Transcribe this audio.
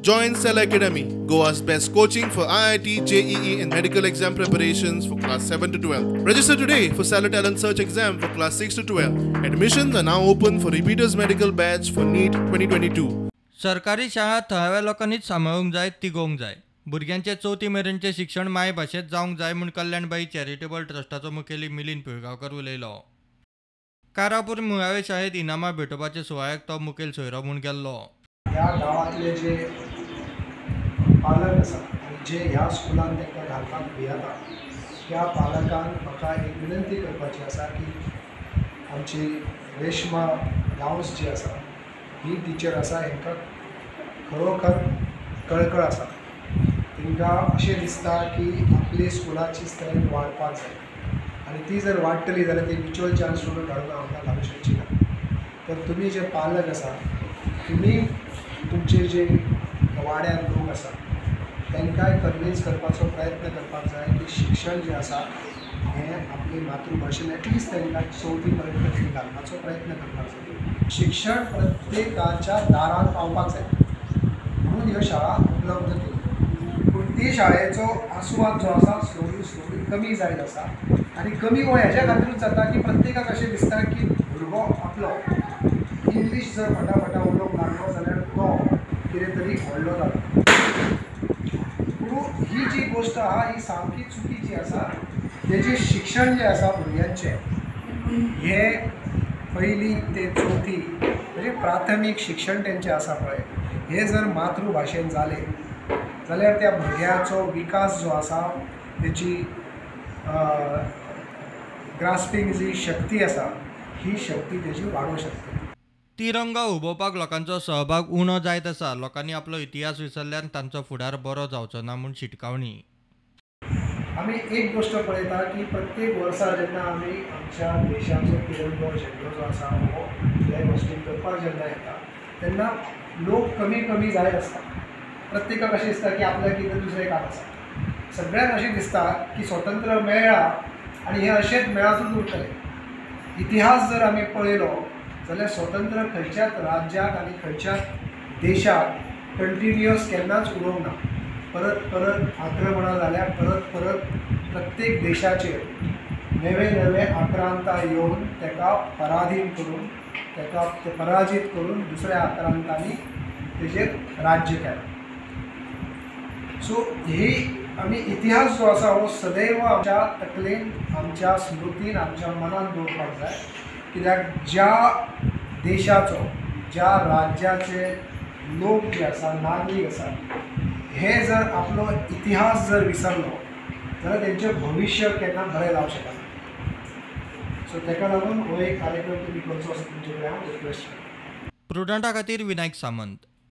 Join Cell Academy, Goa's best coaching for IIT, JEE and medical exam preparations for class 7 to 12. Register today for Cell Talent Search exam for class 6 to 12. Admissions are now open for repeaters medical batch for NEET 2022. सरकारी शाळा थळाव्या लोकांनीच सांभाळूंक जाय तिगोवंक जाय. भुरग्यांचे चवथी मेरेनचे शिक्षण माय भाशेत जावंक जाय म्हूण कल्याणबाई चॅरिटेबल ट्रस्टाचो मुखेली मिलिंद पिळगांवकर उलयलो. कारापूर मुळावे शाळेत इनामां भेटोवपाचे सुवाळ्याक तो मुखेल सोयरो म्हूण गेल्लो. ह्या गांवांतले जे पालक आसा आनी जे ह्या स्कुलान तांकां घालपाक भियेता त्या पालकांक म्हाका एक विनंती करपाची आसा की आमची रेश्मा गांवस जी आसा ही टिचर आसा हांकां खरोखर कळकळ आसा. तांकां अशें दिसता की आपली स्कुलाची स्ट्रेंथ वाडपाक जाय आनी ती जर वाडटली जाल्यार ती म्युच्युअल चान्स स्टुडंट घालून आमकां घालूंक शकची ना. तर तुमी जे पालक आसा तुमी तुमचे जे वाड्यार लोक आसा तांकांय कन्विन्स करपाचो प्रयत्न करपाक जाय की शिक्षण जें आसा हें आपली मातृभाशेन एटलिस्ट तांकां चवथी पर्यंत तरी घालपाचो प्रयत्न करपाक जाय. शिक्षण प्रत्येकाच्या दारांत पावपाक जाय म्हणून ह्यो शाळा उपलब्ध केली. पूण ती शाळेचो आस्वाद जो आसा स्लोली कमी जायत आसा आनी कमी हो हेज्या खातीरूच जाता की प्रत्येकाक अशें दिसता की भुरगो आपलो इंग्लीश जर फटाफटा उलोवंक लागलो जाल्यार तो कितें तरी व्हडलो जाता. पूण ही जी गोश्ट आहा ही सामकी चुकीची आसा. तेजें शिक्षण जें आसा भुरग्यांचें हें पयली ते चवथी म्हणजे प्राथमीक शिक्षण तेंचें आसा पळय हें जर मातृभाशेन जालें जाल्यार त्या भुरग्याचो विकास जो आसा तेची ग्रास्पिंग जी शक्ती आसा ही शक्ती तेजी वाडूंक शकता. तिरंगा उबोवपाक लोकांचो सहभाग उणो जायत आसा. लोकांनी आपलो इतिहास विसरल्यान तांचो फुडार बरो जावचो ना म्हूण शिटकावणी. आमी एक गोश्ट पळयता की प्रत्येक वर्सा जेन्ना आमी आमच्या देशाचो तिरंगो झेंडो जो आसा हो फ्लॅग होस्टींग करपाक जेन्ना येता तेन्ना लोक कमी जायत आसता. प्रत्येकाक अशें दिसता की आपल्याक कितें दुसरें काम आसा. सगळ्यांक अशें दिसता की स्वतंत्र मेळ्ळा आनी हें अशेंच मेळतूच उरतलें. इतिहास जर आमी पळयलो जाल्यार स्वतंत्र खंयच्याच राज्याक आनी खंयच्याच देशाक कंटिन्युअस केन्नाच उरोवंक ना. परत आक्रमणां जाल्यार परत प्रत्येक देशाचेर नवे आक्रांतां येवन ताका पराधीन करून ताका ते पराजीत करून दुसऱ्या आक्रांतांनी तेजेर राज्य केलें. सो ही आमी इतिहास जो आसा हो सदैव आमच्या तकलेन आमच्या स्मृतीन आमच्या मनान दवरपाक जाय. कित्याक ज्या देशाचो ज्या राज्याचे लोक जे आसा नागरीक आसा हे जर आपलो इतिहास जर विसरलो जाल्यार तेंचें भविश्य केन्ना बरें जावंक शकना. सो ताका लागून हो एक कार्यक्रम तुमी करचो असो तुमचे कडेन हांव रिक्वेस्ट करता. प्रुडंटा खातीर विनायक सामंत.